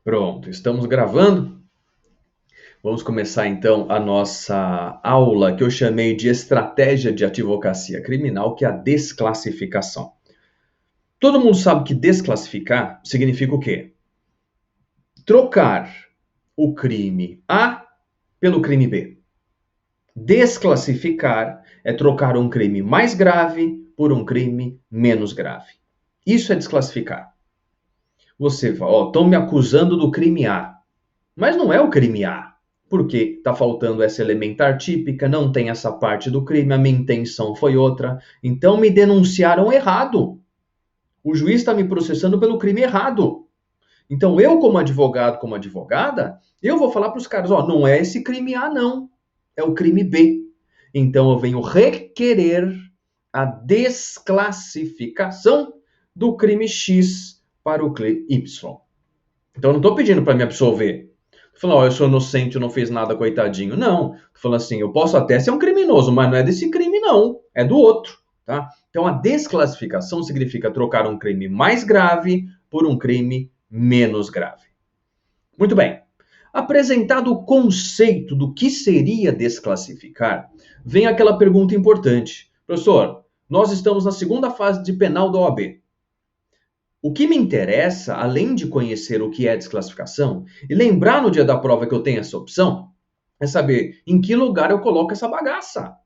Pronto, estamos gravando. Vamos começar então a nossa aula que eu chamei de estratégia de advocacia criminal, que é a desclassificação. Todo mundo sabe que desclassificar significa o quê? Trocar o crime A pelo crime B. Desclassificar é trocar um crime mais grave por um crime menos grave. Isso é desclassificar. Você fala, estão me acusando do crime A. Mas não é o crime A, porque está faltando essa elementar típica, não tem essa parte do crime, a minha intenção foi outra. Então me denunciaram errado. O juiz está me processando pelo crime errado. Então eu, como advogado, como advogada, eu vou falar para os caras, não é esse crime A não, é o crime B. Então eu venho requerer a desclassificação do crime X para o crime Y. Então eu não estou pedindo para me absolver. Falando, eu sou inocente, eu não fiz nada, coitadinho. Não. Falando assim, eu posso até ser um criminoso, mas não é desse crime, não. É do outro, tá? Então, a desclassificação significa trocar um crime mais grave por um crime menos grave. Muito bem. Apresentado o conceito do que seria desclassificar, vem aquela pergunta importante. Professor, nós estamos na segunda fase de penal da OAB. O que me interessa, além de conhecer o que é desclassificação, e lembrar no dia da prova que eu tenho essa opção, é saber em que lugar eu coloco essa bagaça.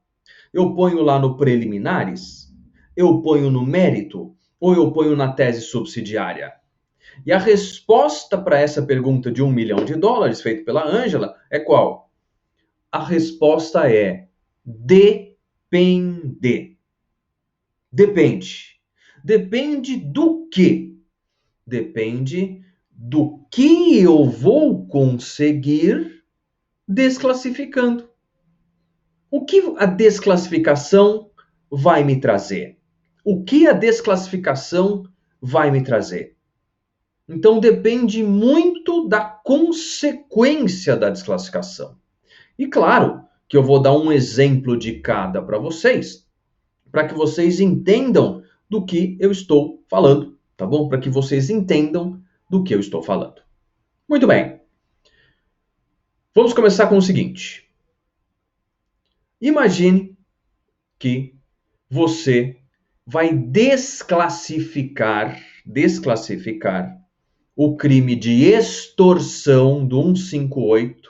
Eu ponho lá no preliminares? Eu ponho no mérito? Ou eu ponho na tese subsidiária? E a resposta para essa pergunta de US$ 1 milhão, feita pela Ângela, é qual? A resposta é depende. Depende. Depende do quê? Depende do que eu vou conseguir desclassificando. O que a desclassificação vai me trazer? O que a desclassificação vai me trazer? Então depende muito da consequência da desclassificação. E claro que eu vou dar um exemplo de cada para vocês, para que vocês entendam do que eu estou falando, tá bom? Para que vocês entendam do que eu estou falando. Muito bem. Vamos começar com o seguinte. Imagine que você vai desclassificar o crime de extorsão do 158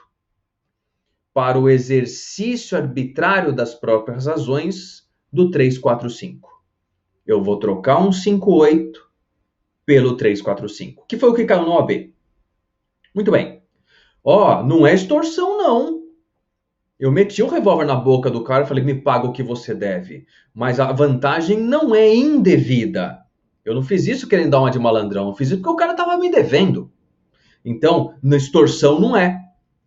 para o exercício arbitrário das próprias razões do 345. Eu vou trocar o 158 pelo 345, que foi o que caiu no OAB. Muito bem. Não é extorsão, não. Eu meti o revólver na boca do cara e falei, me paga o que você deve. Mas a vantagem não é indevida. Eu não fiz isso querendo dar uma de malandrão. Eu fiz isso porque o cara estava me devendo. Então, na extorsão não é.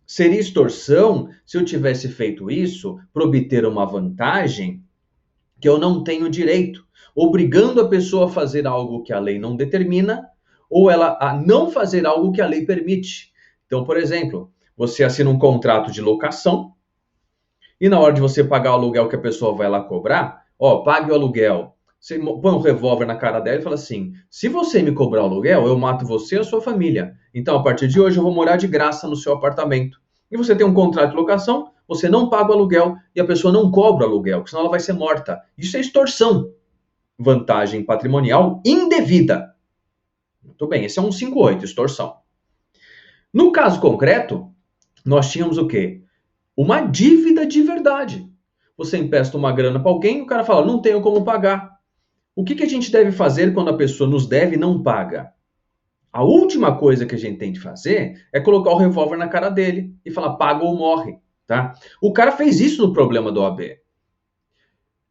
Seria extorsão se eu tivesse feito isso para obter uma vantagem que eu não tenho direito, obrigando a pessoa a fazer algo que a lei não determina ou ela a não fazer algo que a lei permite. Então, por exemplo, você assina um contrato de locação e na hora de você pagar o aluguel que a pessoa vai lá cobrar, pague o aluguel. Você põe um revólver na cara dela e fala assim, se você me cobrar o aluguel, eu mato você e a sua família. Então, a partir de hoje, eu vou morar de graça no seu apartamento. E você tem um contrato de locação, você não paga o aluguel e a pessoa não cobra o aluguel, senão ela vai ser morta. Isso é extorsão. Vantagem patrimonial indevida. Muito bem, esse é um 158, extorsão. No caso concreto, nós tínhamos o quê? Uma dívida de verdade. Você empresta uma grana para alguém, o cara fala, não tenho como pagar. O que a gente deve fazer quando a pessoa nos deve e não paga? A última coisa que a gente tem de fazer é colocar o revólver na cara dele e falar, paga ou morre. Tá? O cara fez isso no problema do OAB.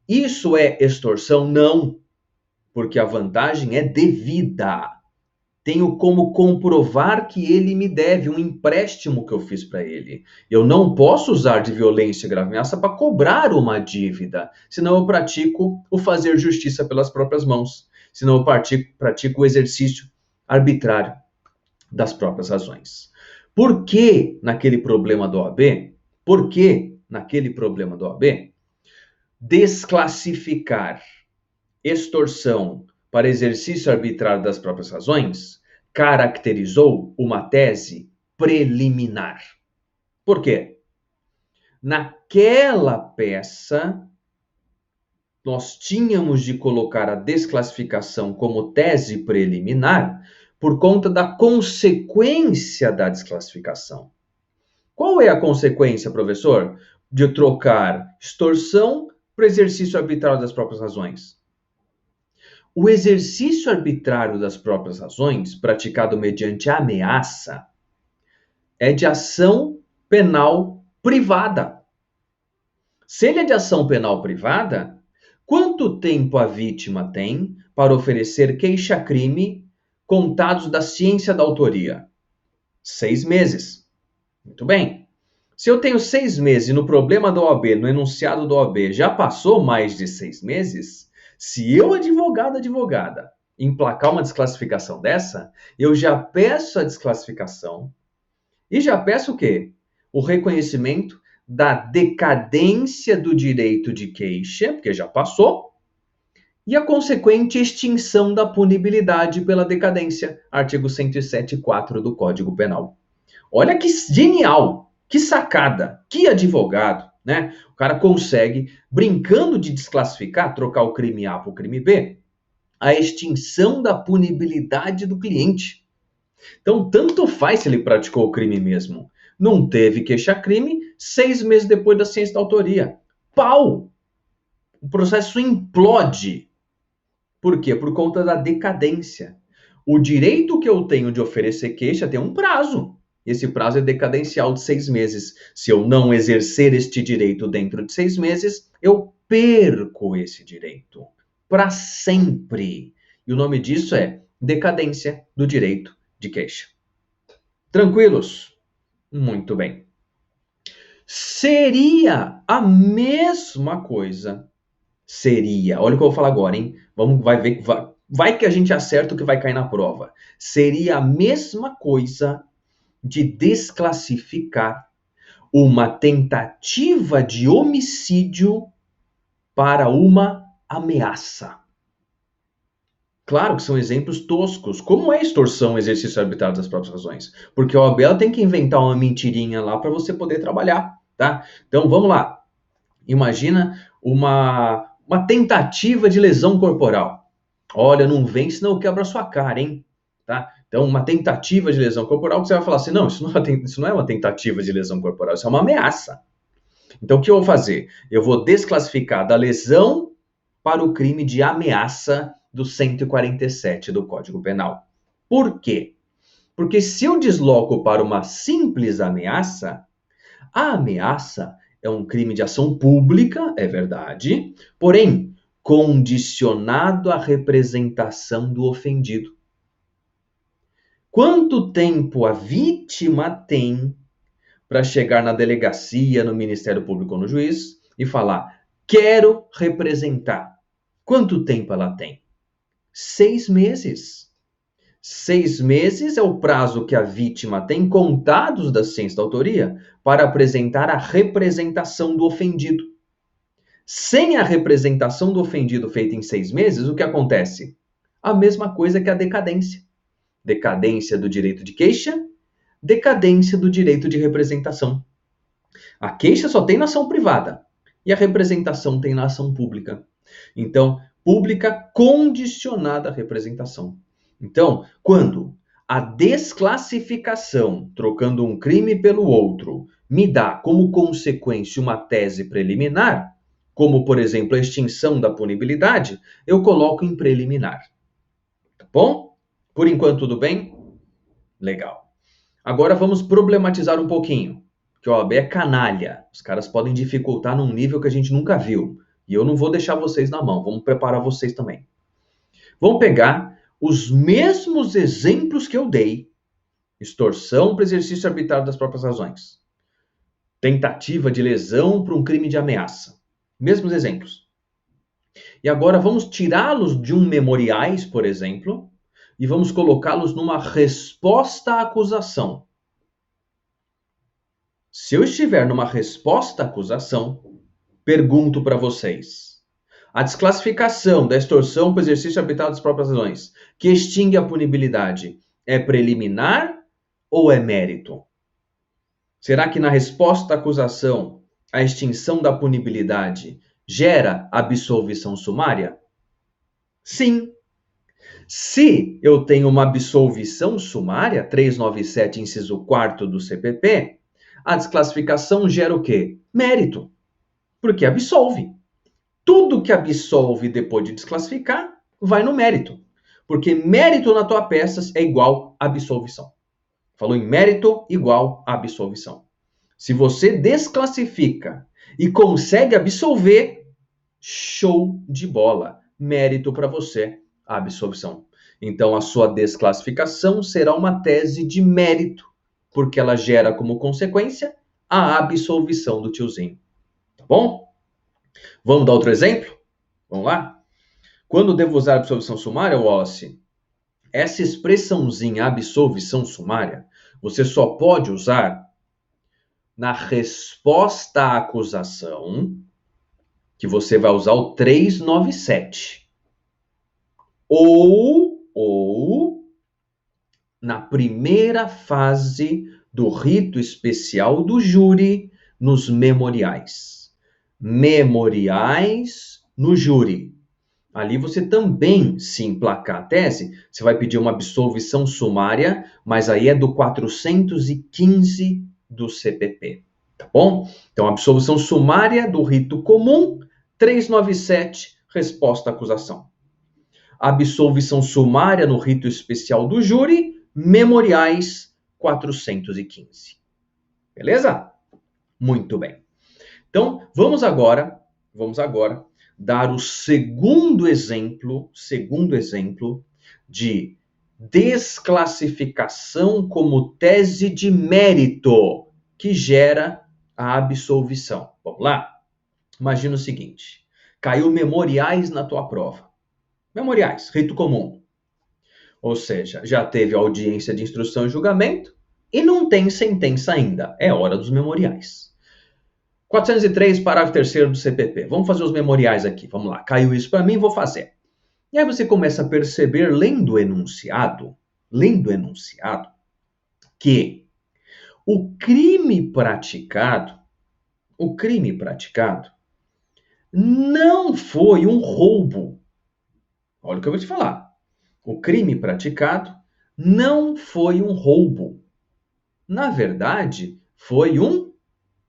Isso é extorsão? Não, porque a vantagem é devida. Tenho como comprovar que ele me deve um empréstimo que eu fiz para ele. Eu não posso usar de violência e grave ameaça para cobrar uma dívida, senão eu pratico o fazer justiça pelas próprias mãos, senão eu pratico o exercício arbitrário das próprias razões. Por que naquele problema do OAB? Por que naquele problema do OAB? Desclassificar extorsão para exercício arbitrário das próprias razões caracterizou uma tese preliminar. Por quê? Naquela peça, nós tínhamos de colocar a desclassificação como tese preliminar por conta da consequência da desclassificação. Qual é a consequência, professor, de trocar extorsão para exercício arbitrário das próprias razões? O exercício arbitrário das próprias razões, praticado mediante ameaça, é de ação penal privada. Se ele é de ação penal privada, quanto tempo a vítima tem para oferecer queixa-crime contados da ciência da autoria? 6 meses. Muito bem. Se eu tenho 6 meses e no problema da OAB, no enunciado da OAB, já passou mais de 6 meses, se eu, advogada, emplacar uma desclassificação dessa, eu já peço a desclassificação e já peço o quê? O reconhecimento da decadência do direito de queixa, porque já passou, e a consequente extinção da punibilidade pela decadência, artigo 107.4 do Código Penal. Olha que genial, que sacada, que advogado, né? O cara consegue, brincando de desclassificar, trocar o crime A para o crime B, a extinção da punibilidade do cliente. Então, tanto faz se ele praticou o crime mesmo. Não teve queixa-crime, 6 meses depois da ciência da autoria. Pau! O processo implode. Por quê? Por conta da decadência. O direito que eu tenho de oferecer queixa tem um prazo. Esse prazo é decadencial de 6 meses. Se eu não exercer este direito dentro de 6 meses, eu perco esse direito para sempre. E o nome disso é decadência do direito de queixa. Tranquilos? Muito bem. Seria a mesma coisa. Seria, olha o que eu vou falar agora, hein? Vai ver, vai que a gente acerta o que vai cair na prova. Seria a mesma coisa de desclassificar uma tentativa de homicídio para uma ameaça. Claro que são exemplos toscos. Como é extorsão, exercício arbitrário das próprias razões? Porque a OAB tem que inventar uma mentirinha lá para você poder trabalhar, tá? Então, vamos lá. Imagina uma tentativa de lesão corporal. Olha, não vem, senão eu quebro a sua cara, hein? Tá? Então, uma tentativa de lesão corporal, que você vai falar assim, não, isso não é uma tentativa de lesão corporal, isso é uma ameaça. Então, o que eu vou fazer? Eu vou desclassificar da lesão para o crime de ameaça do 147 do Código Penal. Por quê? Porque se eu desloco para uma simples ameaça, a ameaça é um crime de ação pública, é verdade, porém, condicionado à representação do ofendido. Quanto tempo a vítima tem para chegar na delegacia, no Ministério Público ou no juiz e falar, quero representar? Quanto tempo ela tem? 6 meses. 6 meses é o prazo que a vítima tem contados da ciência da autoria para apresentar a representação do ofendido. Sem a representação do ofendido feita em 6 meses, o que acontece? A mesma coisa que a decadência. Decadência do direito de queixa, decadência do direito de representação. A queixa só tem na ação privada e a representação tem na ação pública. Então, pública condicionada à representação. Então, quando a desclassificação, trocando um crime pelo outro, me dá como consequência uma tese preliminar, como, por exemplo, a extinção da punibilidade, eu coloco em preliminar. Tá bom? Por enquanto, tudo bem? Legal. Agora vamos problematizar um pouquinho, que a OAB é canalha. Os caras podem dificultar num nível que a gente nunca viu. E eu não vou deixar vocês na mão, vamos preparar vocês também. Vamos pegar os mesmos exemplos que eu dei. Extorsão para exercício arbitrário das próprias razões. Tentativa de lesão para um crime de ameaça. Mesmos exemplos. E agora vamos tirá-los de um memoriais, por exemplo, e vamos colocá-los numa resposta à acusação. Se eu estiver numa resposta à acusação, pergunto para vocês. A desclassificação da extorsão para exercício arbitrário das próprias razões, que extingue a punibilidade, É preliminar ou é mérito? Será que na resposta à acusação, a extinção da punibilidade gera absolvição sumária? Sim. Se eu tenho uma absolvição sumária, 397, inciso 4º do CPP, a desclassificação gera o quê? Mérito, porque absolve. Tudo que absolve depois de desclassificar vai no mérito, porque mérito na tua peça é igual a absolvição. Falou em mérito igual a absolvição. Se você desclassifica e consegue absolver, show de bola. Mérito para você, a absolvição. Então, a sua desclassificação será uma tese de mérito, porque ela gera como consequência a absolvição do tiozinho. Tá bom? Vamos dar outro exemplo? Vamos lá? Quando devo usar absolvição sumária, Wallace? Essa expressãozinha absolvição sumária, você só pode usar na resposta à acusação, que você vai usar o 397. Ou na primeira fase do rito especial do júri nos memoriais. Memoriais no júri. Ali você também, se emplacar a tese, você vai pedir uma absolvição sumária, mas aí é do 415 do CPP, tá bom? Então, absolvição sumária do rito comum, 397, resposta à acusação. Absolvição sumária no rito especial do júri, memoriais 415. Beleza? Muito bem. Então, vamos agora dar o segundo exemplo de desclassificação como tese de mérito que gera a absolvição. Vamos lá? Imagina o seguinte: caiu memoriais na tua prova. Memoriais, rito comum. Ou seja, já teve audiência de instrução e julgamento e não tem sentença ainda. É hora dos memoriais. 403, parágrafo 3º do CPP. Vamos fazer os memoriais aqui. Vamos lá. Caiu isso para mim, vou fazer. E aí você começa a perceber, lendo o enunciado, que o crime praticado não foi um roubo. Olha o que eu vou te falar. O crime praticado não foi um roubo. Na verdade, foi um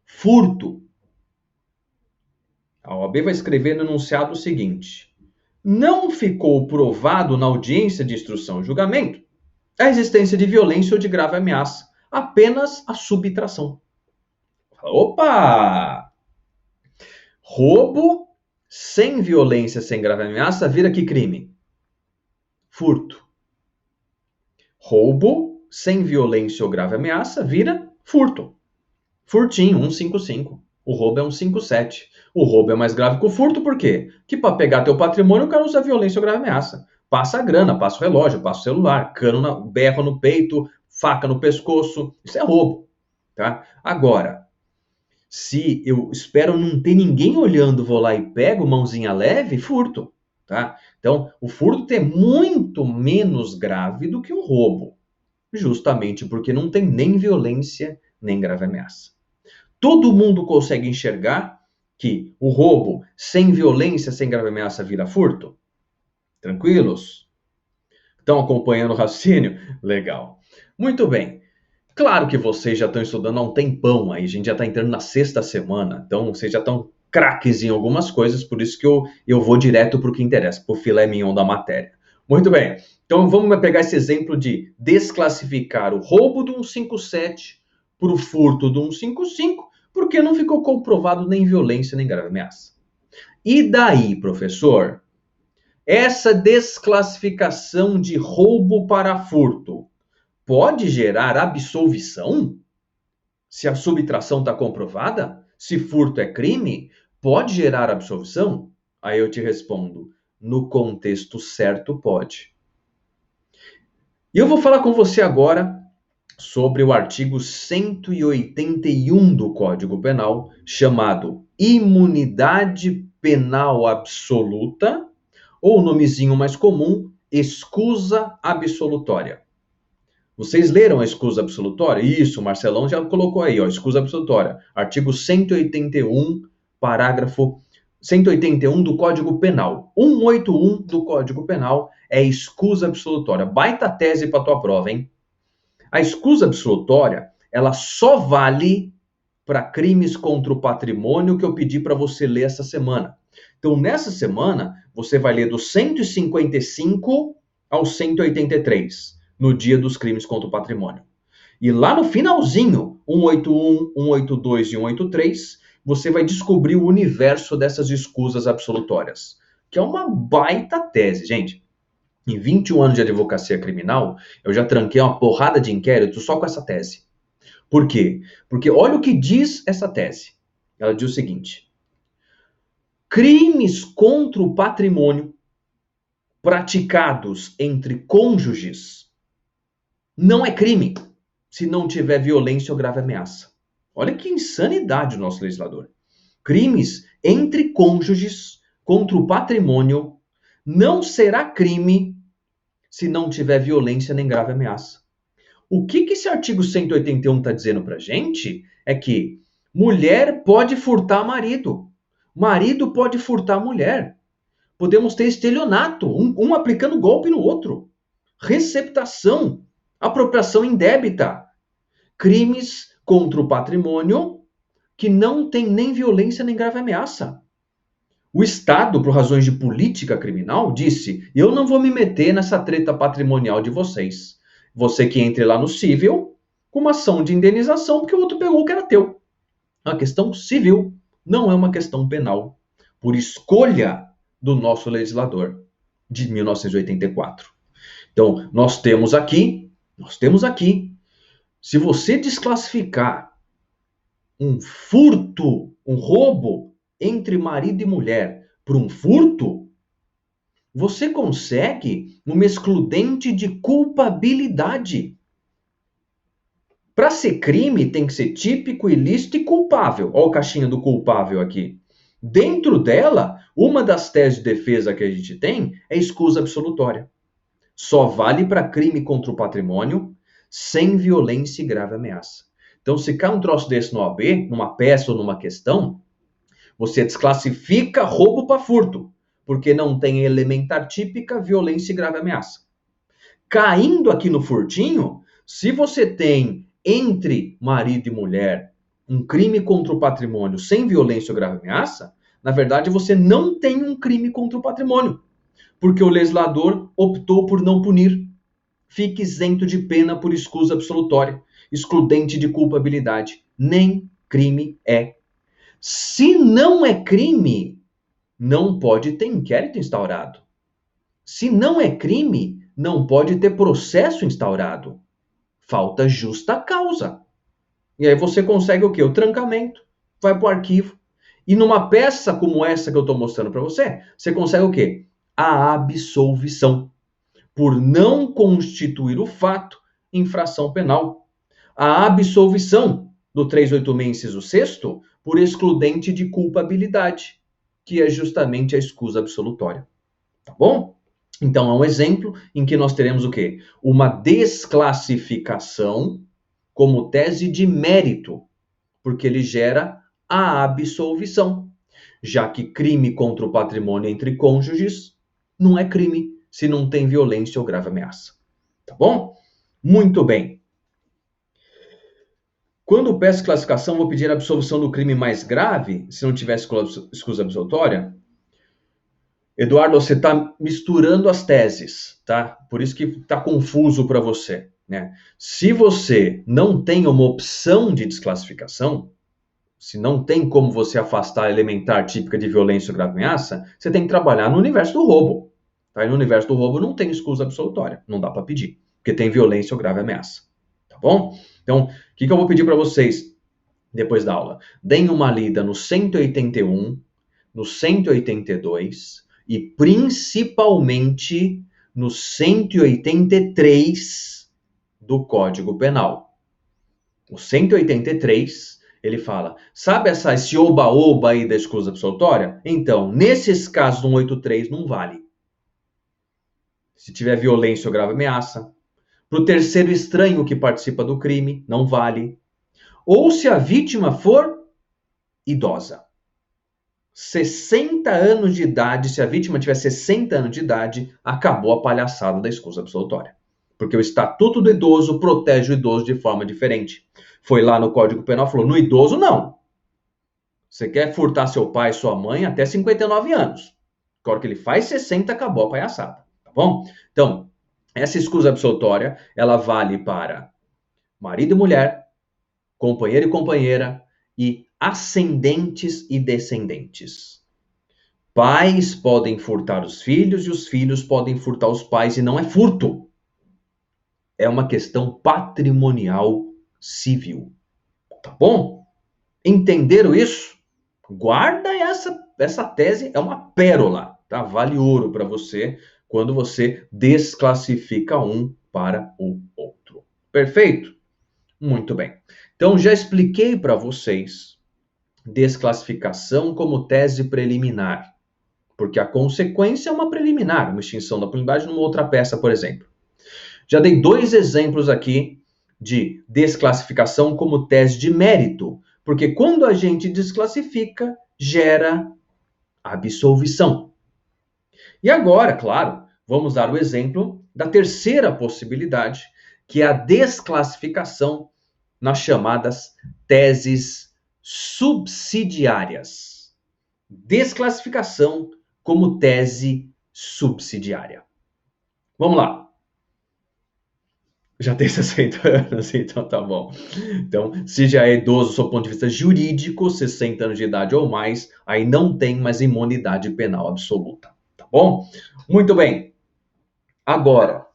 furto. A OAB vai escrever no enunciado o seguinte: não ficou provado na audiência de instrução e julgamento a existência de violência ou de grave ameaça, apenas a subtração. Opa! Roubo sem violência, sem grave ameaça, vira que crime? Furto. Roubo sem violência ou grave ameaça vira furto. Furtinho, 155. O roubo é 157. O roubo é mais grave que o furto, por quê? Que para pegar teu patrimônio o cara usa violência ou grave ameaça. Passa a grana, passa o relógio, passa o celular, berro no peito, faca no pescoço. Isso é roubo, tá? Agora, se eu espero não ter ninguém olhando, vou lá e pego, mãozinha leve, furto, tá? Então, o furto é muito menos grave do que o roubo, justamente porque não tem nem violência, nem grave ameaça. Todo mundo consegue enxergar que o roubo sem violência, sem grave ameaça, vira furto? Tranquilos? Estão acompanhando o raciocínio? Legal. Muito bem. Claro que vocês já estão estudando há um tempão aí, a gente já está entrando na 6ª semana, então vocês já estão craques em algumas coisas, por isso que eu vou direto para o que interessa, para o filé mignon da matéria. Muito bem, então vamos pegar esse exemplo de desclassificar o roubo do 157 para o furto do 155, porque não ficou comprovado nem violência, nem grave ameaça. E daí, professor? Essa desclassificação de roubo para furto pode gerar absolvição? Se a subtração está comprovada? Se furto é crime? Pode gerar absolvição? Aí eu te respondo, no contexto certo pode. E eu vou falar com você agora sobre o artigo 181 do Código Penal, chamado imunidade penal absoluta, ou o nomezinho mais comum, escusa absolutória. Vocês leram a escusa absolutória? Isso, o Marcelão já colocou aí, ó, escusa absolutória. Artigo 181, parágrafo 181 do Código Penal. 181 do Código Penal é escusa absolutória. Baita tese para tua prova, hein? A escusa absolutória, ela só vale para crimes contra o patrimônio que eu pedi para você ler essa semana. Então, nessa semana, você vai ler do 155 ao 183, no dia dos crimes contra o patrimônio. E lá no finalzinho, 181, 182 e 183, você vai descobrir o universo dessas escusas absolutórias, que é uma baita tese, gente. Em 21 anos de advocacia criminal, eu já tranquei uma porrada de inquéritos só com essa tese. Por quê? Porque olha o que diz essa tese. Ela diz o seguinte: crimes contra o patrimônio praticados entre cônjuges não é crime se não tiver violência ou grave ameaça. Olha que insanidade do nosso legislador. Crimes entre cônjuges contra o patrimônio não será crime se não tiver violência nem grave ameaça. O que esse artigo 181 está dizendo para a gente é que mulher pode furtar marido, marido pode furtar mulher. Podemos ter estelionato, um aplicando golpe no outro. Receptação, apropriação indébita. Crimes contra o patrimônio que não tem nem violência nem grave ameaça. O Estado, por razões de política criminal, disse: eu não vou me meter nessa treta patrimonial de vocês. Você que entre lá no civil com uma ação de indenização porque o outro pegou o que era teu. É uma questão civil, não é uma questão penal. Por escolha do nosso legislador de 1984. Então, nós temos aqui, se você desclassificar um furto, um roubo entre marido e mulher por um furto, você consegue uma excludente de culpabilidade. Para ser crime, tem que ser típico, ilícito e culpável. Olha a caixinha do culpável aqui. Dentro dela, uma das teses de defesa que a gente tem é escusa absolutória. Só vale para crime contra o patrimônio, sem violência e grave ameaça. Então, se cai um troço desse no OAB, numa peça ou numa questão, você desclassifica roubo para furto, porque não tem elementar típica, violência e grave ameaça. Caindo aqui no furtinho, se você tem entre marido e mulher um crime contra o patrimônio sem violência ou grave ameaça, na verdade você não tem um crime contra o patrimônio, porque o legislador optou por não punir. Fique isento de pena por escusa absolutória, excludente de culpabilidade. Nem crime é. Se não é crime, não pode ter inquérito instaurado. Se não é crime, não pode ter processo instaurado. Falta justa causa. E aí você consegue o quê? O trancamento. Vai para o arquivo. E numa peça como essa que eu estou mostrando para você, você consegue o quê? A absolvição. Por não constituir o fato infração penal. A absolvição do 386, inciso 6º, por excludente de culpabilidade, que é justamente a escusa absolutória. Tá bom? Então, é um exemplo em que nós teremos o quê? Uma desclassificação como tese de mérito, porque ele gera a absolvição, já que crime contra o patrimônio entre cônjuges não é crime se não tem violência ou grave ameaça. Tá bom? Muito bem. Quando peço classificação, vou pedir a absolvição do crime mais grave, se não tivesse escusa absolutória? Eduardo, você está misturando as teses, tá? Por isso que está confuso para você, né? Se você não tem uma opção de desclassificação, se não tem como você afastar a elementar típica de violência ou grave ameaça, você tem que trabalhar no universo do roubo. Tá? E no universo do roubo não tem escusa absolutória, não dá para pedir, porque tem violência ou grave ameaça, tá bom? Então, o que eu vou pedir para vocês depois da aula? Deem uma lida no 181, no 182 e principalmente no 183 do Código Penal. O 183, ele fala, sabe esse oba-oba aí da escusa absolutória? Então, nesses casos do 183 não vale. Se tiver violência ou grave ameaça, Para o terceiro estranho que participa do crime, não vale. Ou se a vítima for idosa. 60 anos de idade, se a vítima tiver 60 anos de idade, acabou a palhaçada da escusa absolutória. Porque o Estatuto do Idoso protege o idoso de forma diferente. Foi lá no Código Penal e falou, no idoso não. Você quer furtar seu pai e sua mãe até 59 anos. Agora que ele faz 60, acabou a palhaçada. Tá bom? Então, essa escusa absolutória, ela vale para marido e mulher, companheiro e companheira e ascendentes e descendentes. Pais podem furtar os filhos e os filhos podem furtar os pais e não é furto. É uma questão patrimonial civil. Tá bom? Entenderam isso? Guarda essa tese, é uma pérola, tá? Vale ouro para você quando você desclassifica um para o outro. Perfeito? Muito bem. Então, já expliquei para vocês desclassificação como tese preliminar, porque a consequência é uma preliminar, uma extinção da punibilidade numa outra peça, por exemplo. Já dei 2 exemplos aqui de desclassificação como tese de mérito, porque quando a gente desclassifica, gera absolvição. E agora, claro, vamos dar o exemplo da terceira possibilidade, que é a desclassificação nas chamadas teses subsidiárias. Desclassificação como tese subsidiária. Vamos lá. Já tem 60 anos, então tá bom. Então, se já é idoso do ponto de vista jurídico, 60 anos de idade ou mais, aí não tem mais imunidade penal absoluta. Tá bom? Muito bem. Agora,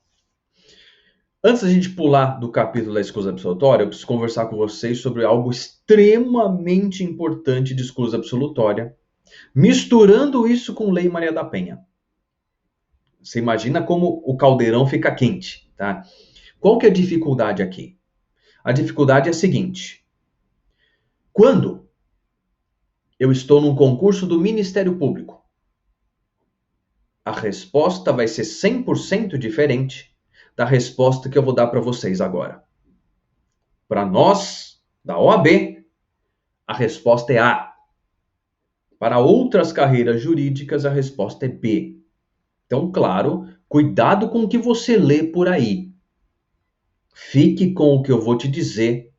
antes da gente pular do capítulo da escusa absolutória, eu preciso conversar com vocês sobre algo extremamente importante de escusa absolutória, misturando isso com Lei Maria da Penha. Você imagina como o caldeirão fica quente, tá? Qual que é a dificuldade aqui? A dificuldade é a seguinte. Quando eu estou num concurso do Ministério Público, a resposta vai ser 100% diferente da resposta que eu vou dar para vocês agora. Para nós, da OAB, a resposta é A. Para outras carreiras jurídicas, a resposta é B. Então, claro, cuidado com o que você lê por aí. Fique com o que eu vou te dizer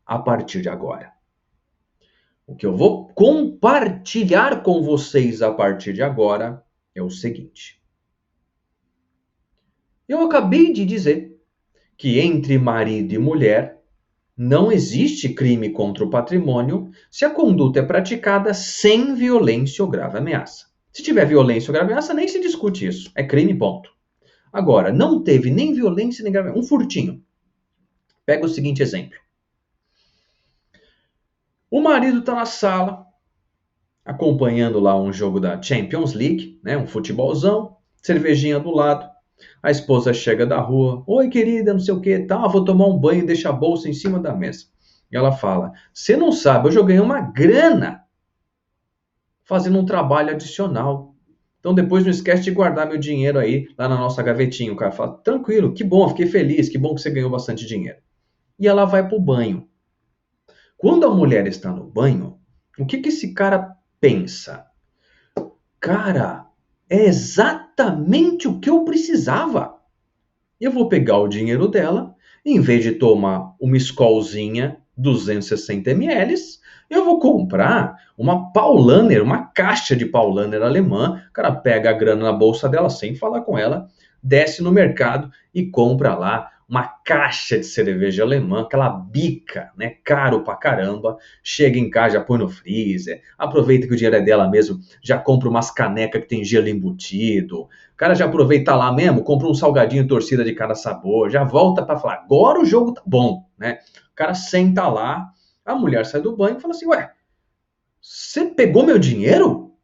a partir de agora. O que eu vou compartilhar com vocês a partir de agora é o seguinte. Eu acabei de dizer que entre marido e mulher não existe crime contra o patrimônio se a conduta é praticada sem violência ou grave ameaça. Se tiver violência ou grave ameaça, nem se discute isso. É crime, ponto. Agora, não teve nem violência nem grave ameaça. Um furtinho. Pega o seguinte exemplo. O marido está na sala, acompanhando lá um jogo da Champions League, né, um futebolzão, cervejinha do lado. A esposa chega da rua. Oi, querida, não sei o que, tá, vou tomar um banho e deixa a bolsa em cima da mesa. E ela fala, você não sabe, hoje eu ganhei uma grana fazendo um trabalho adicional. Então depois não esquece de guardar meu dinheiro aí lá na nossa gavetinha. O cara fala, tranquilo, que bom, fiquei feliz, que bom que você ganhou bastante dinheiro. E ela vai pro banho. Quando a mulher está no banho, o que esse cara pensa? Cara, é exatamente o que eu precisava. Eu vou pegar o dinheiro dela, em vez de tomar uma Skolzinha 260 ml, eu vou comprar uma Paulaner, uma caixa de Paulaner alemã. O cara pega a grana na bolsa dela sem falar com ela, desce no mercado e compra lá uma caixa de cerveja alemã, aquela bica, né, caro pra caramba, chega em casa, já põe no freezer, aproveita que o dinheiro é dela mesmo, já compra umas canecas que tem gelo embutido, o cara já aproveita lá mesmo, compra um salgadinho torcida de cada sabor, já volta pra falar, agora o jogo tá bom, né, o cara senta lá, a mulher sai do banho e fala assim, ué, você pegou meu dinheiro?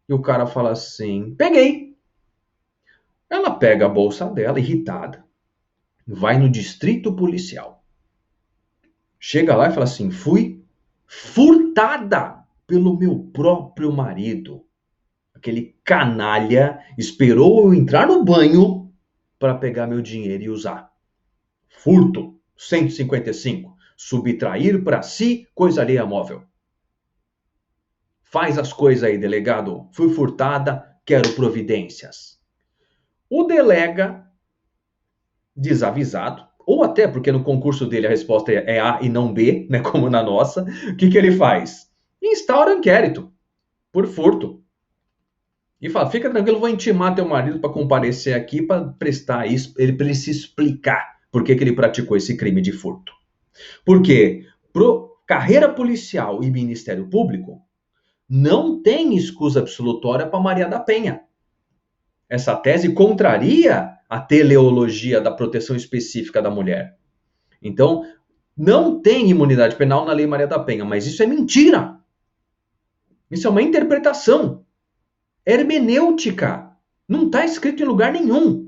E o cara fala assim, peguei. Ela pega a bolsa dela, irritada, vai no distrito policial. Chega lá e fala assim, fui furtada pelo meu próprio marido. Aquele canalha esperou eu entrar no banho para pegar meu dinheiro e usar. Furto, 155. Subtrair para si coisa alheia móvel. Faz as coisas aí, delegado. Fui furtada, quero providências. O delega, desavisado, ou até porque no concurso dele a resposta é A e não B, né, como na nossa, o que ele faz? Instaura inquérito por furto. E fala, fica tranquilo, vou intimar teu marido para comparecer aqui para prestar isso, para ele se explicar por que ele praticou esse crime de furto. Porque carreira policial e Ministério Público não tem escusa absolutória para Maria da Penha. Essa tese contraria a teleologia da proteção específica da mulher. Então, não tem imunidade penal na Lei Maria da Penha, mas isso é mentira. Isso é uma interpretação hermenêutica. Não está escrito em lugar nenhum.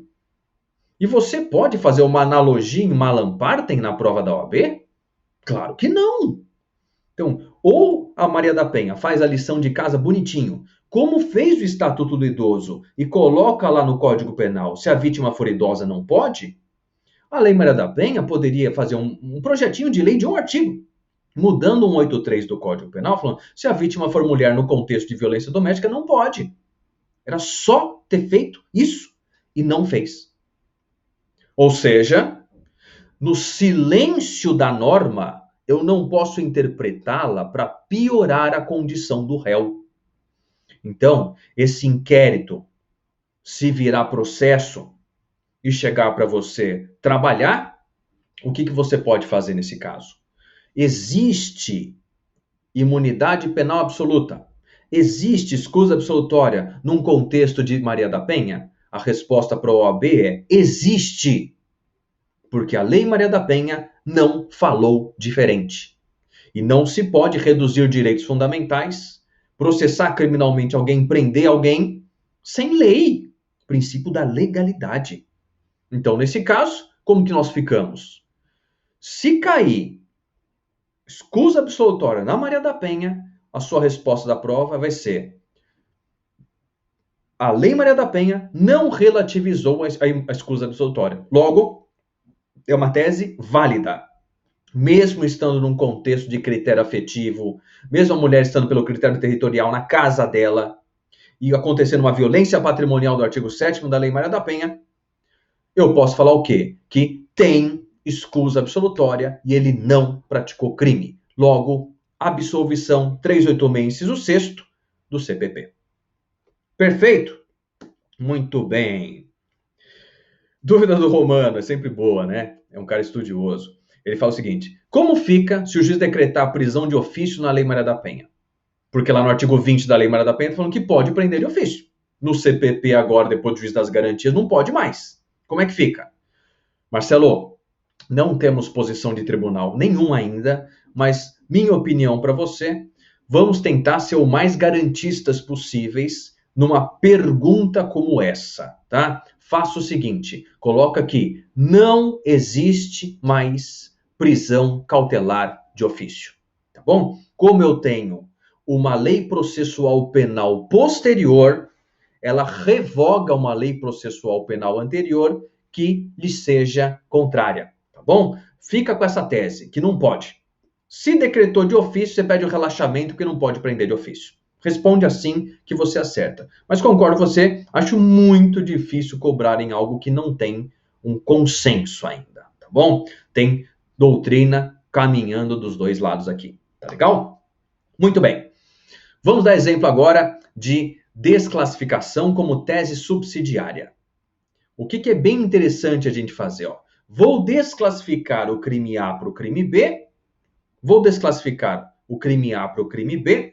E você pode fazer uma analogia em Malam Partem na prova da OAB? Claro que não. Então, ou a Maria da Penha faz a lição de casa bonitinho, como fez o Estatuto do Idoso, e coloca lá no Código Penal, se a vítima for idosa não pode, a Lei Maria da Penha poderia fazer um projetinho de lei de um artigo, mudando 183 do Código Penal, falando, se a vítima for mulher no contexto de violência doméstica, não pode. Era só ter feito isso, e não fez. Ou seja, no silêncio da norma, eu não posso interpretá-la para piorar a condição do réu. Então, esse inquérito, se virar processo e chegar para você trabalhar, o que você pode fazer nesse caso? Existe imunidade penal absoluta? Existe escusa absolutória num contexto de Maria da Penha? A resposta para a OAB é: existe. Porque a Lei Maria da Penha não falou diferente. E não se pode reduzir direitos fundamentais, processar criminalmente alguém, prender alguém, sem lei. Princípio da legalidade. Então, nesse caso, como que nós ficamos? Se cair escusa absolutória na Maria da Penha, a sua resposta da prova vai ser: a Lei Maria da Penha não relativizou a escusa absolutória. Logo, é uma tese válida. Mesmo estando num contexto de critério afetivo, mesmo a mulher estando pelo critério territorial na casa dela, e acontecendo uma violência patrimonial do artigo 7º da Lei Maria da Penha, eu posso falar o quê? Que tem escusa absolutória e ele não praticou crime. Logo, absolvição 386, inciso 6º do CPP. Perfeito? Muito bem. Dúvida do Romano, é sempre boa, né? É um cara estudioso. Ele fala o seguinte: como fica se o juiz decretar a prisão de ofício na Lei Maria da Penha? Porque lá no artigo 20 da Lei Maria da Penha está falando que pode prender de ofício. No CPP agora, depois do juiz das garantias, não pode mais. Como é que fica? Marcelo, não temos posição de tribunal nenhum ainda, mas minha opinião para você, vamos tentar ser o mais garantistas possíveis numa pergunta como essa, tá? Faça o seguinte, coloca aqui: não existe mais prisão cautelar de ofício, tá bom? Como eu tenho uma lei processual penal posterior, ela revoga uma lei processual penal anterior que lhe seja contrária, tá bom? Fica com essa tese, que não pode. Se decretou de ofício, você pede o relaxamento, porque não pode prender de ofício. Responde assim que você acerta. Mas concordo com você, acho muito difícil cobrar em algo que não tem um consenso ainda, tá bom? Tem doutrina caminhando dos dois lados aqui, tá legal? Muito bem. Vamos dar exemplo agora de desclassificação como tese subsidiária. O que é bem interessante a gente fazer? Ó. Vou desclassificar o crime A para o crime B, vou desclassificar o crime A para o crime B,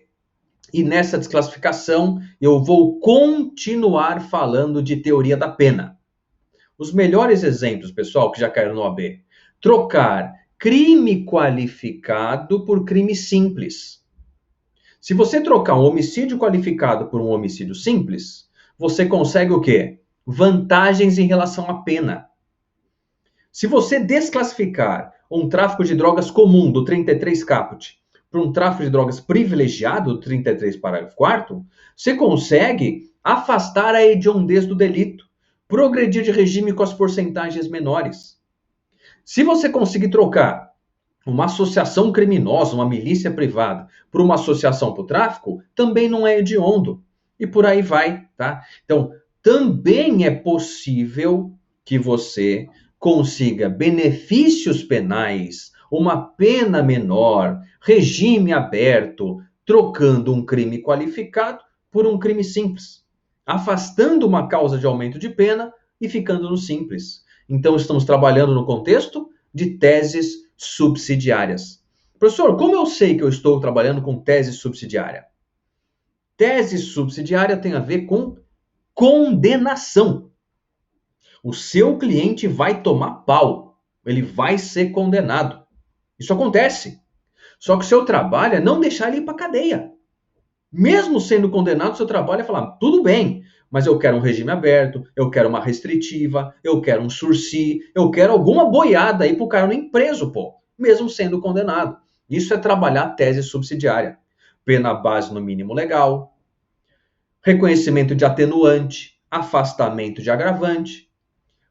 e nessa desclassificação eu vou continuar falando de teoria da pena. Os melhores exemplos, pessoal, que já caíram no OAB: trocar crime qualificado por crime simples. Se você trocar um homicídio qualificado por um homicídio simples, você consegue o quê? Vantagens em relação à pena. Se você desclassificar um tráfico de drogas comum do 33 caput para um tráfico de drogas privilegiado do 33 parágrafo 4º, você consegue afastar a hediondez do delito, progredir de regime com as porcentagens menores. Se você conseguir trocar uma associação criminosa, uma milícia privada, por uma associação para o tráfico, também não é hediondo. E por aí vai, tá? Então, também é possível que você consiga benefícios penais, uma pena menor, regime aberto, trocando um crime qualificado por um crime simples, afastando uma causa de aumento de pena e ficando no simples. Então, estamos trabalhando no contexto de teses subsidiárias. Professor, como eu sei que eu estou trabalhando com tese subsidiária? Tese subsidiária tem a ver com condenação. O seu cliente vai tomar pau, ele vai ser condenado. Isso acontece. Só que o seu trabalho é não deixar ele ir para a cadeia. Mesmo sendo condenado, o seu trabalho é falar, tudo bem, mas eu quero um regime aberto, eu quero uma restritiva, eu quero um sursi, eu quero alguma boiada aí pro cara não ir preso, pô, mesmo sendo condenado. Isso é trabalhar tese subsidiária. Pena base no mínimo legal, reconhecimento de atenuante, afastamento de agravante,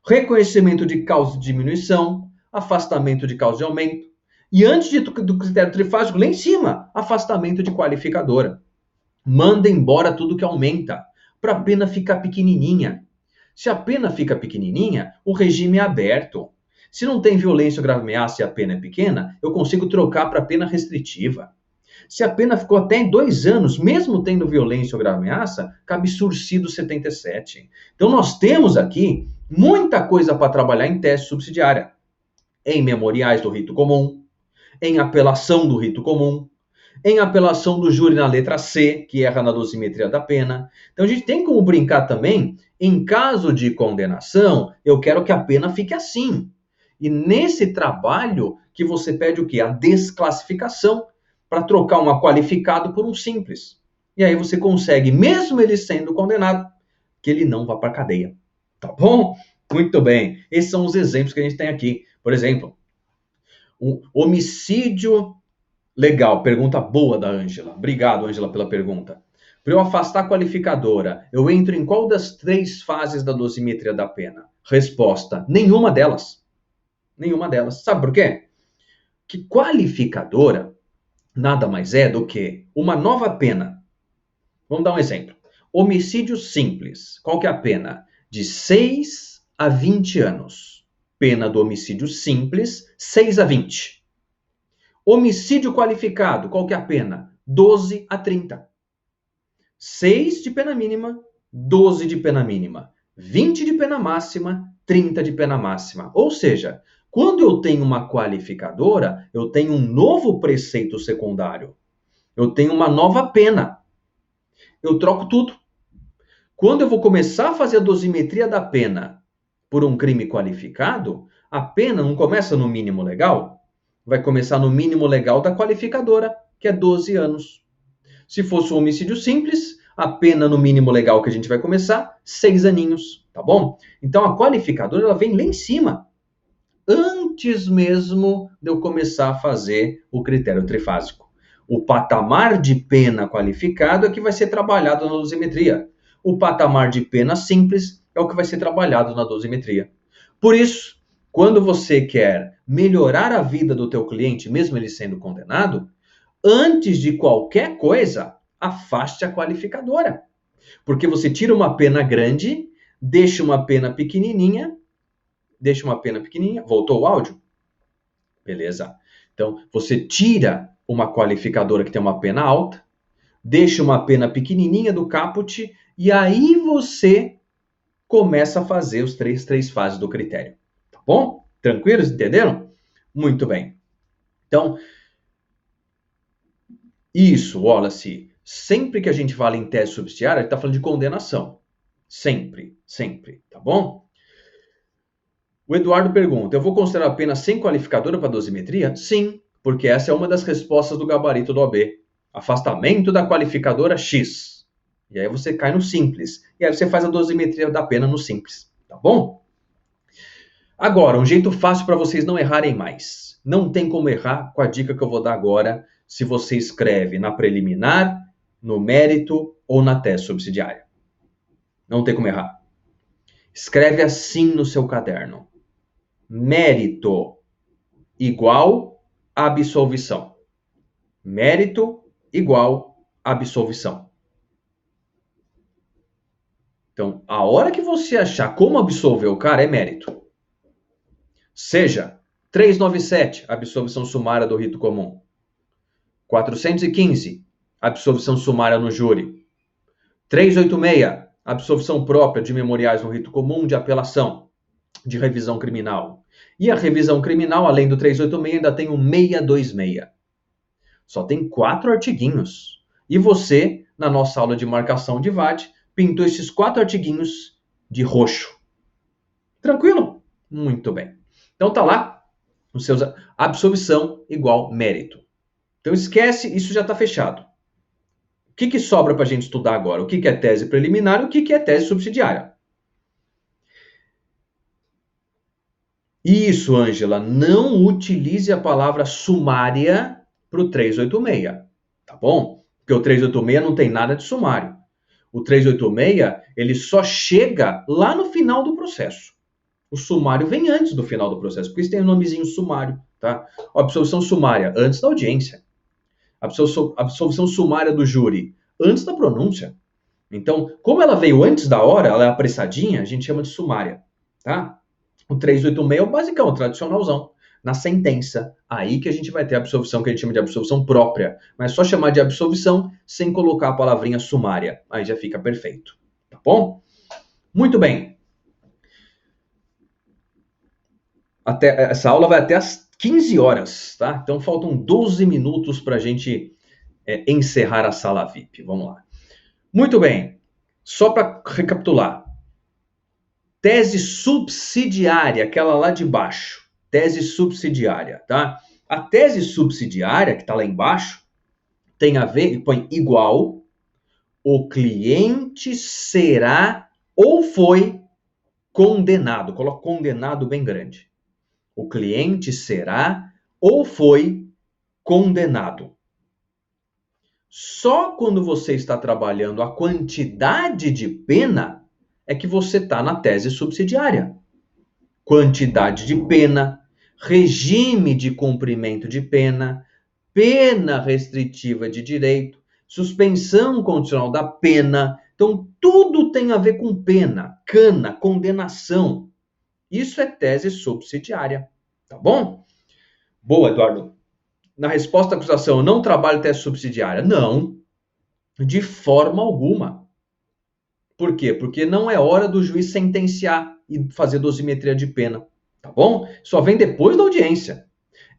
reconhecimento de causa de diminuição, afastamento de causa de aumento, e antes do critério trifásico, lá em cima, afastamento de qualificadora. Manda embora tudo que aumenta, para a pena ficar pequenininha. Se a pena fica pequenininha, o regime é aberto. Se não tem violência ou grave ameaça e a pena é pequena, eu consigo trocar para pena restritiva. Se a pena ficou até 2 anos, mesmo tendo violência ou grave ameaça, cabe sursi do 77. Então nós temos aqui muita coisa para trabalhar em tese subsidiária. Em memoriais do rito comum, em apelação do rito comum, em apelação do júri na letra C, que erra na dosimetria da pena. Então a gente tem como brincar também, em caso de condenação, eu quero que a pena fique assim. E nesse trabalho que você pede o quê? A desclassificação, para trocar uma qualificado por um simples. E aí você consegue, mesmo ele sendo condenado, que ele não vá para a cadeia. Tá bom? Muito bem. Esses são os exemplos que a gente tem aqui. Por exemplo, um homicídio legal, pergunta boa da Ângela. Obrigado, Ângela, pela pergunta. Para eu afastar a qualificadora, eu entro em qual das 3 fases da dosimetria da pena? Resposta: nenhuma delas. Nenhuma delas. Sabe por quê? Que qualificadora nada mais é do que uma nova pena. Vamos dar um exemplo. Homicídio simples. Qual que é a pena? De 6 a 20 anos. Pena do homicídio simples, 6 a 20. Homicídio qualificado, qual que é a pena? 12 a 30. 6 de pena mínima, 12 de pena mínima. 20 de pena máxima, 30 de pena máxima. Ou seja, quando eu tenho uma qualificadora, eu tenho um novo preceito secundário. Eu tenho uma nova pena. Eu troco tudo. Quando eu vou começar a fazer a dosimetria da pena por um crime qualificado, a pena não começa no mínimo legal? Vai começar no mínimo legal da qualificadora, que é 12 anos. Se fosse um homicídio simples, a pena no mínimo legal que a gente vai começar, 6 aninhos, tá bom? Então a qualificadora ela vem lá em cima, antes mesmo de eu começar a fazer o critério trifásico. O patamar de pena qualificado é que vai ser trabalhado na dosimetria. O patamar de pena simples é o que vai ser trabalhado na dosimetria. Por isso, quando você quer melhorar a vida do teu cliente, mesmo ele sendo condenado, antes de qualquer coisa, afaste a qualificadora. Porque você tira uma pena grande, deixa uma pena pequenininha. Voltou o áudio? Beleza. Então, você tira uma qualificadora que tem uma pena alta, deixa uma pena pequenininha do caput, e aí você começa a fazer os três fases do critério. Tá bom? Tranquilos? Entenderam? Muito bem. Então, isso, Wallace, sempre que a gente fala em tese subsidiária, a gente está falando de condenação. Sempre, sempre, tá bom? O Eduardo pergunta, eu vou considerar a pena sem qualificadora para dosimetria? Sim, porque essa é uma das respostas do gabarito do OAB. Afastamento da qualificadora X. E aí você cai no simples. E aí você faz a dosimetria da pena no simples, tá bom? Agora, um jeito fácil para vocês não errarem mais. Não tem como errar com a dica que eu vou dar agora, se você escreve na preliminar, no mérito ou na tese subsidiária. Não tem como errar. Escreve assim no seu caderno. Mérito, igual absolvição. Mérito igual absolvição. Então, a hora que você achar como absolver o cara é mérito. Seja 397, absolvição sumária do rito comum. 415, absolvição sumária no júri. 386, absolvição própria de memoriais no rito comum de apelação, de revisão criminal. E a revisão criminal, além do 386, ainda tem o 626. Só tem 4 artiguinhos. E você, na nossa aula de marcação de VAT, pintou esses 4 artiguinhos de roxo. Tranquilo? Muito bem. Então tá lá, os seus absolvição igual mérito. Então esquece, isso já está fechado. O que sobra para a gente estudar agora? O que é tese preliminar e o que é tese subsidiária? Isso, Ângela, não utilize a palavra sumária para o 386, tá bom? Porque o 386 não tem nada de sumário. O 386, ele só chega lá no final do processo. O sumário vem antes do final do processo, por isso tem o nomezinho sumário, tá? A absolvição sumária, antes da audiência. A absolvição sumária do júri, antes da pronúncia. Então, como ela veio antes da hora, ela é apressadinha, a gente chama de sumária, tá? O 386 é o basicão, o tradicionalzão. Na sentença, aí que a gente vai ter a absolvição que a gente chama de absolvição própria. Mas só chamar de absolvição sem colocar a palavrinha sumária. Aí já fica perfeito, tá bom? Muito bem. Essa aula vai até às 15 horas, tá? Então faltam 12 minutos para a gente encerrar a sala VIP. Vamos lá. Muito bem. Só para recapitular. Tese subsidiária, aquela lá de baixo. Tese subsidiária, tá? A tese subsidiária, que está lá embaixo, tem a ver, põe igual, o cliente será ou foi condenado. Coloca condenado bem grande. O cliente será ou foi condenado. Só quando você está trabalhando a quantidade de pena é que você está na tese subsidiária. Quantidade de pena, regime de cumprimento de pena, pena restritiva de direito, suspensão condicional da pena. Então, tudo tem a ver com pena, cana, condenação. Isso é tese subsidiária, tá bom? Boa, Eduardo. Na resposta à acusação, eu não trabalho tese subsidiária. Não, de forma alguma. Por quê? Porque não é hora do juiz sentenciar e fazer dosimetria de pena, tá bom? Só vem depois da audiência.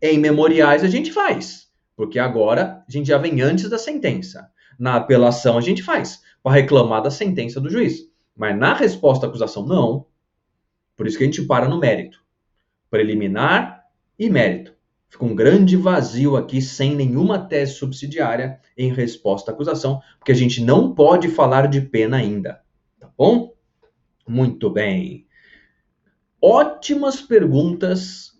Em memoriais a gente faz, porque agora a gente já vem antes da sentença. Na apelação a gente faz, para reclamar da sentença do juiz. Mas na resposta à acusação, não. Por isso que a gente para no mérito. Preliminar e mérito. Fica um grande vazio aqui, sem nenhuma tese subsidiária em resposta à acusação, porque a gente não pode falar de pena ainda. Tá bom? Muito bem. Ótimas perguntas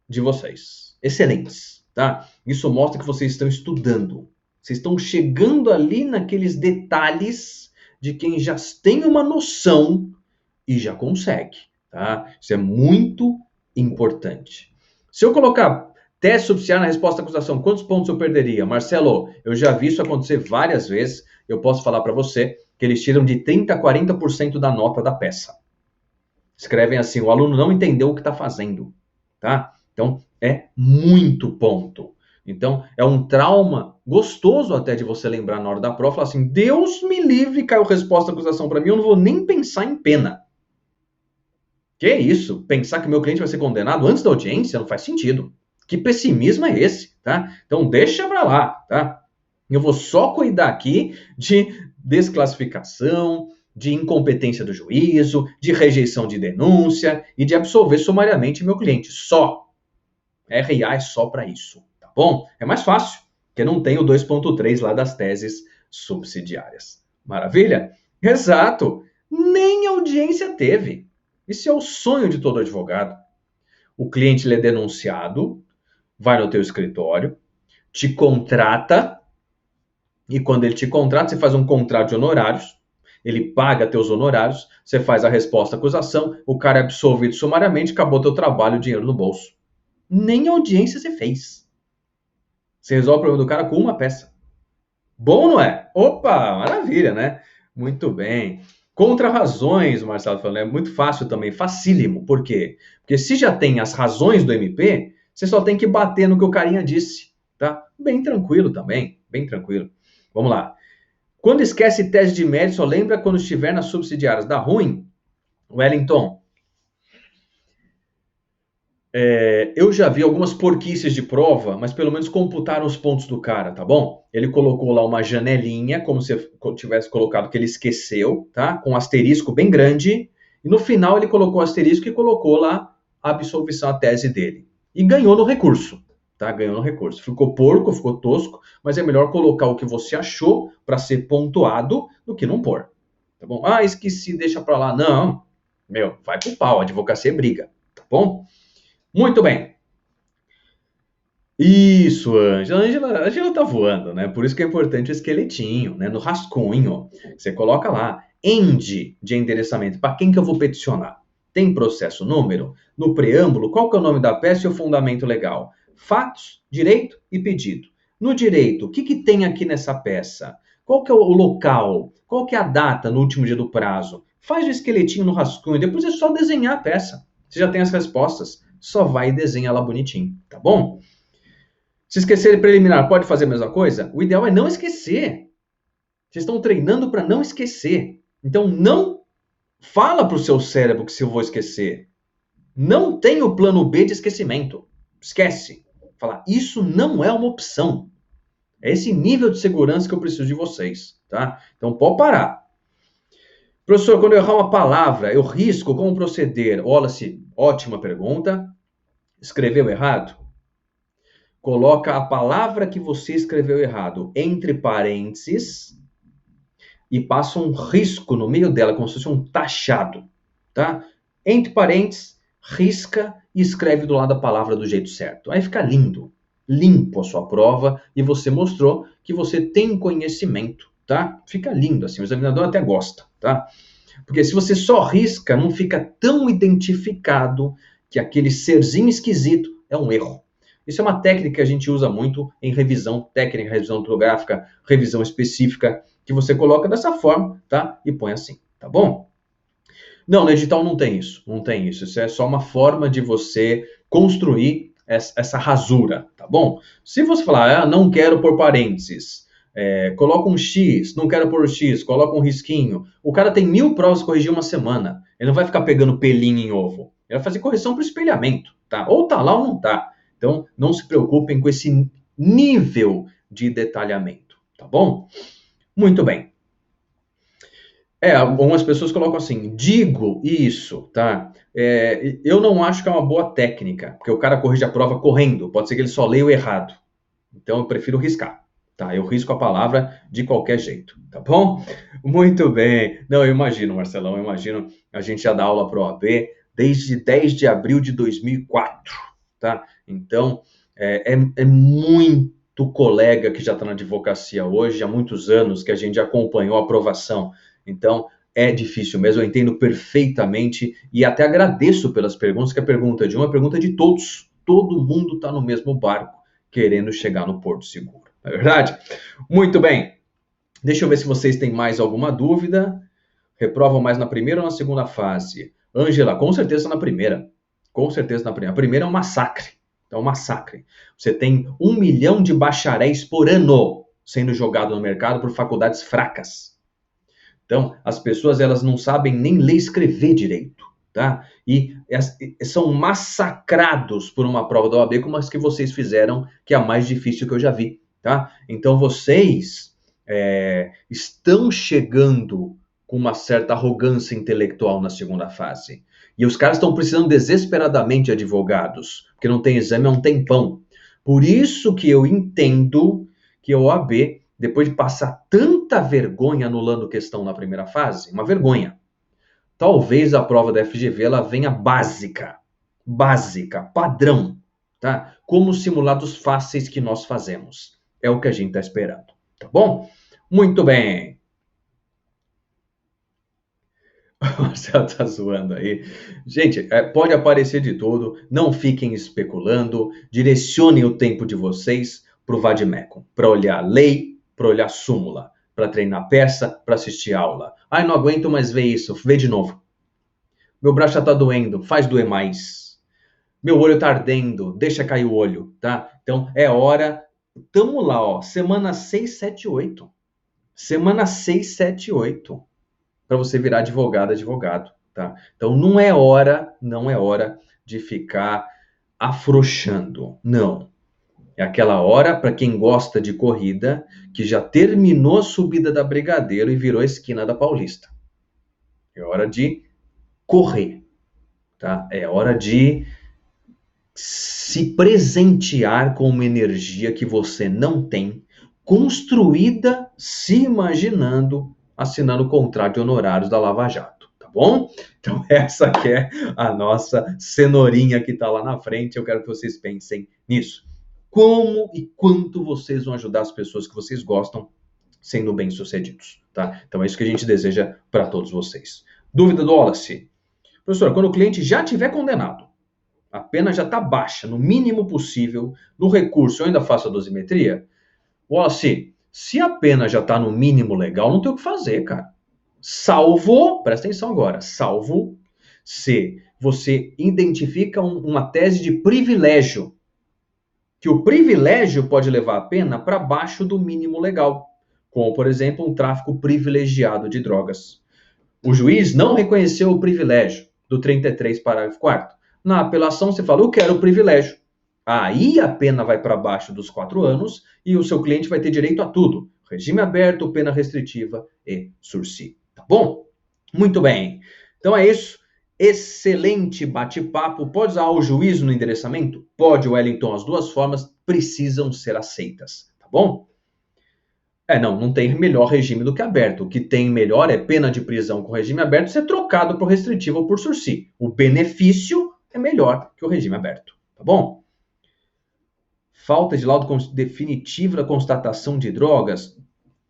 de vocês. Excelentes, tá? Isso mostra que vocês estão estudando. Vocês estão chegando ali naqueles detalhes de quem já tem uma noção e já consegue, tá? Isso é muito importante. Se eu colocar tese subsidiária na resposta à acusação, quantos pontos eu perderia? Marcelo, eu já vi isso acontecer várias vezes. Eu posso falar para você que eles tiram de 30% a 40% da nota da peça. Escrevem assim, o aluno não entendeu o que está fazendo, tá? Então, é muito ponto. Então, é um trauma gostoso até de você lembrar na hora da prova, falar assim, Deus me livre, caiu resposta à acusação para mim, eu não vou nem pensar em pena. Que isso? Pensar que meu cliente vai ser condenado antes da audiência não faz sentido. Que pessimismo é esse, tá? Então, deixa para lá, tá? Eu vou só cuidar aqui de desclassificação, de incompetência do juízo, de rejeição de denúncia e de absolver sumariamente meu cliente. Só. RA é só para isso, tá bom? É mais fácil, porque não tem o 2.3 lá das teses subsidiárias. Maravilha? Exato. Nem audiência teve. Isso é o sonho de todo advogado. O cliente lhe é denunciado, vai no teu escritório, te contrata, e quando ele te contrata, você faz um contrato de honorários, ele paga teus honorários, você faz a resposta à acusação, o cara é absolvido sumariamente, acabou teu trabalho, dinheiro no bolso. nem audiência você fez. Você resolve o problema do cara com uma peça. Bom, não é? Opa, maravilha, né? Muito bem. Contra-razões, o Marcelo falando, é muito fácil também, facílimo. Por quê? Porque se já tem as razões do MP, você só tem que bater no que o carinha disse, tá? Bem tranquilo também, bem tranquilo. Vamos lá. Quando esquece tese de mérito, só lembra quando estiver nas subsidiárias. Dá ruim? Wellington, eu já vi algumas porquices de prova, mas pelo menos computaram os pontos do cara, tá bom? Ele colocou lá uma janelinha, como se tivesse colocado que ele esqueceu, tá? Com um asterisco bem grande. E no final ele colocou o asterisco e colocou lá a absolvição, a tese dele. E ganhou no recurso, tá? Ganhou no recurso. Ficou porco, ficou tosco, mas é melhor colocar o que você achou para ser pontuado do que não pôr, tá bom? Ah, esqueci, deixa pra lá. Não, meu, vai pro pau, a advocacia é briga, tá bom? Muito bem. Isso, Ângela. Ângela tá voando, né? Por isso que é importante o esqueletinho, né? No rascunho. Você coloca lá, end de endereçamento. Para quem que eu vou peticionar? Tem processo número? No preâmbulo, qual que é o nome da peça e o fundamento legal? Fatos, direito e pedido. No direito, o que que tem aqui nessa peça? Qual que é o local? Qual que é a data no último dia do prazo? Faz o esqueletinho no rascunho, depois é só desenhar a peça. Você já tem as respostas, só vai e desenha lá bonitinho, tá bom? Se esquecer preliminar, pode fazer a mesma coisa? O ideal é não esquecer. Vocês estão treinando para não esquecer. Então, não fala para o seu cérebro que se eu vou esquecer. Não tem o plano B de esquecimento. Esquece. Fala, isso não é uma opção. É esse nível de segurança que eu preciso de vocês, tá? Então, pode parar. Professor, quando eu errar uma palavra, eu risco como proceder? Wallace, ótima pergunta. Escreveu errado? Coloca a palavra que você escreveu errado entre parênteses e passa um risco no meio dela, como se fosse um taxado, tá? Entre parênteses, risca e escreve do lado da palavra do jeito certo. Aí fica lindo, limpo a sua prova e você mostrou que você tem conhecimento, tá? Fica lindo assim, o examinador até gosta, tá? Porque se você só risca, não fica tão identificado que aquele serzinho esquisito é um erro. Isso é uma técnica que a gente usa muito em revisão técnica, revisão ortográfica, revisão específica, que você coloca dessa forma, tá? E põe assim, tá bom? Não, no edital não tem isso, não tem isso. Isso é só uma forma de você construir essa rasura, tá bom? Se você falar, não quero por parênteses, coloca um X, não quero por X, coloca um risquinho. O cara tem 1000 provas corrigir uma semana. Ele não vai ficar pegando pelinho em ovo. Ele vai fazer correção para espelhamento, tá? Ou tá lá ou não tá. Então, não se preocupem com esse nível de detalhamento, tá bom? Muito bem. Algumas pessoas colocam assim, digo isso, tá? Eu não acho que é uma boa técnica, porque o cara corrige a prova correndo, pode ser que ele só leia o errado. Então, eu prefiro riscar, tá? Eu risco a palavra de qualquer jeito, tá bom? Muito bem. Não, eu imagino, Marcelão, eu imagino, a gente já dá aula para o OAB desde 10 de abril de 2004, tá? Então, é muito colega que já está na advocacia hoje, há muitos anos que a gente acompanhou a aprovação. Então, é difícil mesmo, eu entendo perfeitamente e até agradeço pelas perguntas, que a pergunta de um é a pergunta de todos. Todo mundo está no mesmo barco, querendo chegar no Porto Seguro. Não é verdade? Muito bem. Deixa eu ver se vocês têm mais alguma dúvida. Reprovam mais na primeira ou na segunda fase? Ângela, com certeza na primeira. Com certeza na primeira. A primeira é um massacre. Então, um massacre. Você tem 1 milhão de bacharéis por ano sendo jogado no mercado por faculdades fracas. Então, as pessoas elas não sabem nem ler e escrever direito, tá? E são massacrados por uma prova da OAB como as que vocês fizeram, que é a mais difícil que eu já vi, tá? Então, vocês estão chegando com uma certa arrogância intelectual na segunda fase. E os caras estão precisando desesperadamente de advogados, porque não tem exame há um tempão. Por isso que eu entendo que a OAB, depois de passar tanta vergonha anulando questão na primeira fase, uma vergonha, talvez a prova da FGV ela venha básica, padrão, tá? Como os simulados fáceis que nós fazemos. É o que a gente está esperando, tá bom? Muito bem. O Marcelo tá zoando aí. Gente, pode aparecer de tudo. Não fiquem especulando. Direcionem o tempo de vocês pro Vademecum. Para olhar lei, para olhar súmula. Para treinar peça, para assistir aula. Ai, não aguento mais ver isso. Vê de novo. Meu braço já tá doendo. Faz doer mais. Meu olho tá ardendo. Deixa cair o olho, tá? Então, é hora. Tamo lá, ó. Semana 6, 7, 8. Semana 6, 7, 8. Para você virar advogado, tá? Então não é hora de ficar afrouxando, não. É aquela hora para quem gosta de corrida, que já terminou a subida da Brigadeiro e virou a esquina da Paulista. É hora de correr, tá? É hora de se presentear com uma energia que você não tem, construída se imaginando assinando o contrato de honorários da Lava Jato, tá bom? Então essa que é a nossa cenourinha que está lá na frente, eu quero que vocês pensem nisso. Como e quanto vocês vão ajudar as pessoas que vocês gostam sendo bem-sucedidos, tá? Então é isso que a gente deseja para todos vocês. Dúvida do Wallace? Professor, quando o cliente já tiver condenado, a pena já está baixa, no mínimo possível, no recurso eu ainda faço a dosimetria? Wallace, se a pena já está no mínimo legal, não tem o que fazer, cara. Salvo, presta atenção agora, salvo se você identifica uma tese de privilégio, que o privilégio pode levar a pena para baixo do mínimo legal, como, por exemplo, um tráfico privilegiado de drogas. O juiz não reconheceu o privilégio do 33, parágrafo 4º. Na apelação, você fala, eu quero o privilégio. Aí a pena vai para baixo dos 4 anos e o seu cliente vai ter direito a tudo. Regime aberto, pena restritiva e sursi. Tá bom? Muito bem. Então é isso. Excelente bate-papo. Pode usar o juízo no endereçamento? Pode, Wellington. As duas formas precisam ser aceitas. Tá bom? Não tem melhor regime do que aberto. O que tem melhor é pena de prisão com regime aberto ser trocado por restritivo ou por sursi. O benefício é melhor que o regime aberto. Tá bom? Falta de laudo definitivo da constatação de drogas.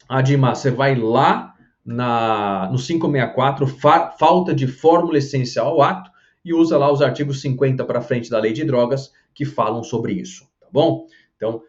Adimar, você vai lá no 564, falta de fórmula essencial ao ato, e usa lá os artigos 50 para frente da lei de drogas que falam sobre isso, tá bom? Então,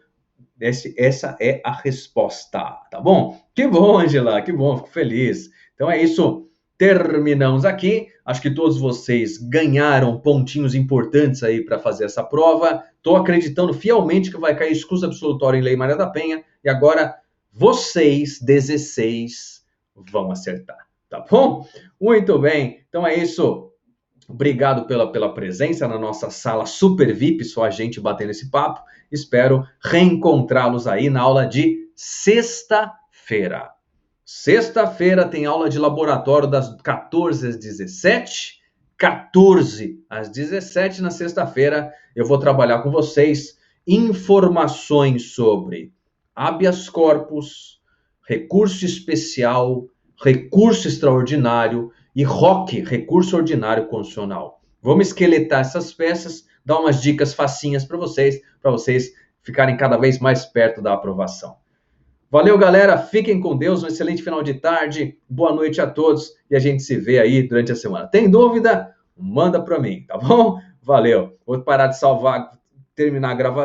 essa é a resposta, tá bom? Que bom, Angela, que bom, fico feliz. Então é isso, terminamos aqui. Acho que todos vocês ganharam pontinhos importantes aí para fazer essa prova. Estou acreditando fielmente que vai cair escusa absolutória em Lei Maria da Penha. E agora, vocês, 16, vão acertar, tá bom? Muito bem, então é isso. Obrigado pela presença na nossa sala super VIP, só a gente batendo esse papo. Espero reencontrá-los aí na aula de sexta-feira. Sexta-feira tem aula de laboratório das 14 às 17. 14 às 17 na sexta-feira eu vou trabalhar com vocês informações sobre habeas corpus, recurso especial, recurso extraordinário e ROC, recurso ordinário constitucional. Vamos esqueletar essas peças, dar umas dicas facinhas para vocês ficarem cada vez mais perto da aprovação. Valeu, galera. Fiquem com Deus. Um excelente final de tarde. Boa noite a todos. E a gente se vê aí durante a semana. Tem dúvida? Manda para mim, tá bom? Valeu. Vou parar de salvar, terminar a gravação.